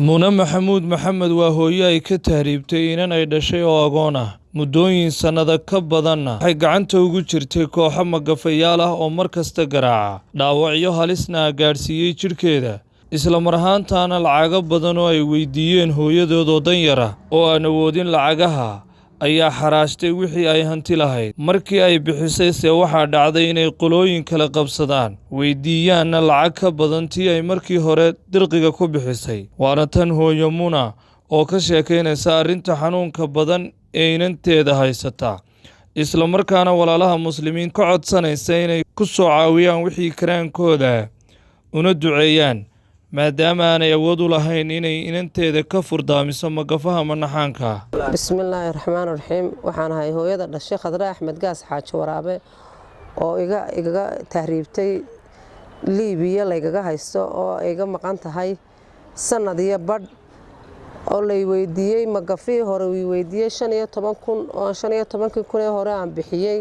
Muna Maxamuud Maxamed waa hooyo ay ka tahriibtay inan ay dhashay oo agoon ah muddooyin sannado ka badanna waxay gacanta ugu jirtay kooxo magafayaal ah oo mar kasta garaaca dhaawacyo halisna gaadhsiiyey jidhkeeda isla mar ahaantaana lacago badan oo ay weydiiyeen hooyadood oo danyar ah oo aan awoodin lacagaha ayaa xaraashtay wixii ay hanti lahayd markii ay bixisay se waxaa dhacday inay qolooyin kala qabsadaan weydiiyaanna lacag ka badan tii ay markii hore dirqiga ku bixisay waana tan hooyo Muna oo ka sheekaynaysa arrinta xanuunka badan ee inanteeda haysata isla markaana walaalaha muslimiin ka codsanaysa inay ku soo caawiyaan wixii karaankooda una duceeyaan maadaama aanay awood u lahayn inay inanteeda ka furdaamiso magafaha manaxaanka. Bismillaahi Raxmaani Raxiim. Waxaan ahay hooyada dhashay Khadra Axmed Gaas Xaaji Waraabe oo iga tahriibtay Liibiya laygaga haysto oo iga maqan tahay sanad iyo badh oo lay weydiiyey magafii hore weydiiyey 15,000 oo 15,000 ee hore aan bixiyay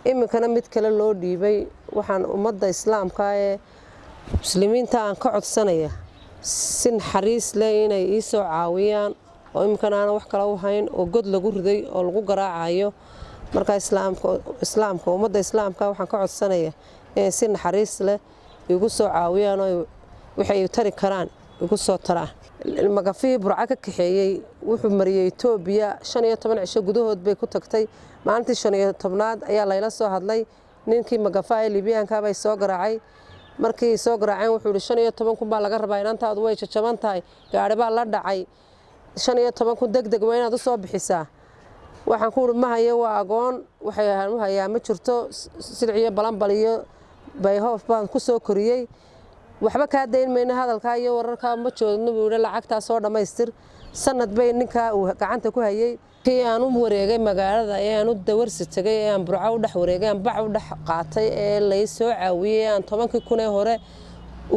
iminkana mid kale loo dhiibay waxaan ummadda islaamka ee muslimiinta aan ka codsanaya si naxariis leh inay ii soo caawiyaan oo iminkana aan wax kale u hayn oo god lagu riday oo lagu garaacayo marka islaamka ummadda islaamka waxaan ka codsanaya inay si naxariis leh igu soo caawiyaan oo waxay tari karaan igu soo taraan magafii burca ka kaxeeyay wuxuu mariyay Itoobiya 15 cisho gudahood bay ku tagtay maalintii 15aad ayaa layla soo hadlay ninkii magafaha Liibiyaanka bay soo garaacay markii soo garaaceen wuxuu yiri 15,000 baa laga rabaa inantaadu way jajaban tahay gaari baa la dhacay 15,000 degdeg waa inaad u soo bixisaa waxaan ku ma hayo waa agoon waxay hayaa ma jirto silciyo balanbal iyo bayhoof baan ku soo koriyay waxba ka dayn meena hadalka iyo wararka ma joogno buu lacagta soo dhameystir sanad bay ninka uu gacanta ku hayay kii aan u wareegay magaalada ee aan u dawarsi tagay ee aan burco u dhex wareegay aan bac u dhex qaatay ee la soo caawiyay aan 10,000 ee hore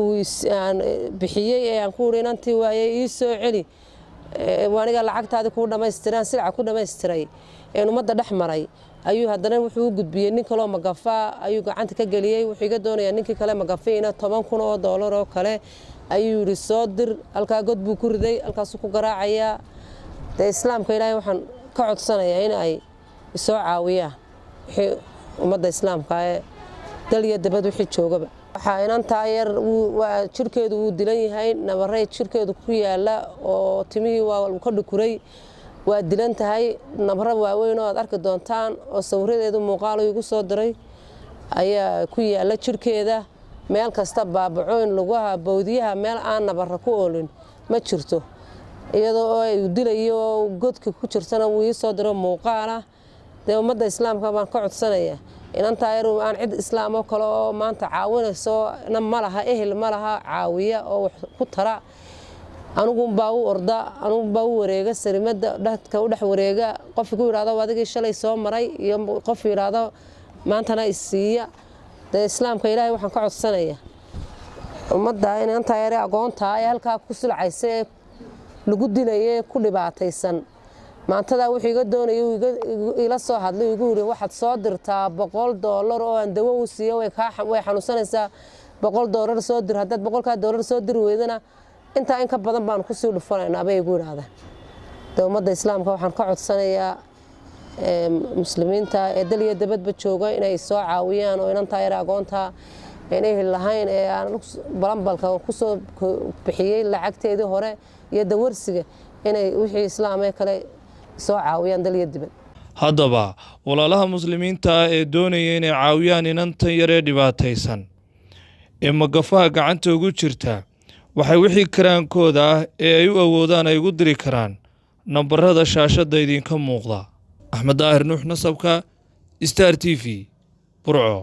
uu aan bixiyay ee aan ku inantii waayay ii soo celi waaniga lacagtaada ku dhameystiran silca ku dhameystiray ee ummadda dhex maray ayuu haddana wuxuu u gudbiyay nin kale oo magafa ayuu gacanta ka galiyay wuxuu iga doonayaa ninkii kale magafiina 10,000 oo dollar oo kale ayuu yiri soo dir halka god buu ku riday halkaas ku garaacaya islaamka ilaahay waxaan ka codsanayaa in ay soo caawiyaan ummadda islaamka ee dal iyo dibad wixii joogaba waxa inanta yar waa jirkeedu uu dilan yahay nabaray jirkeedu ku yaala oo timihii waa ka dhukuray waa dilan tahay nabara waaweyn oo aad arki doontaan oo sawiradeedu muuqaal igu soo diray ayaa ku yaala jirkeeda meel kasta baabacoon lugaha bawdiyaha meel aan nabara ku oolin ma jirto iyadoo ay dilayo godka ku jirtana wuu ii soo diro muuqaala de ummadda islaamka baan ka codsanaya inanta yar aan cid islaam oo kale oo maanta caawinayso ma laha ehel ma laha caawiya oo ku tara anigu baa u orda anigu baa u wareega sarimada dadka u dhex wareega qof ku yiraahdo adigii shalay soo maray iyo qof yiraahdo maantana isiiya de islaamka ilaahay waxaan ka codsanaya ummadda inanta yar agoonta ay halka ku sulcaysay lagu dilayay ku dhibaataysan maantada wuxuu iga doonayay ila soo hadlay igu yiri waxaad soo dirtaa $100 oo aan dawo u siiyo way xanuunsanaysaa $100 soo dir haddaad $100 soo dir weydana inta in ka badan baan ku soo dhufanaynaa bay igu yiraahdeen ummadda islaamka waxaan ka codsanayaa muslimiinta ee dal iyo dibadba jooga inay soo caawiyaan oo inanta yar agoonta inay lahayn ee aan balanbalka ku soo bixiyay lacagteedii hore iyo dawarsiga inay wixii islaamay kale soo caawiyaan dal iyo dibad haddaba walaalaha muslimiinta ee doonaya inay caawiyaan inantan yar ee dhibaataysan ee magafaha gacanta ugu jirta waxay wixii karaankooda ah ee ay u awoodaan ay ugu diri karaan nambarada shaashada idinka muuqda. Axmed Daahir Nuux Nasabka, Star TV, Burco.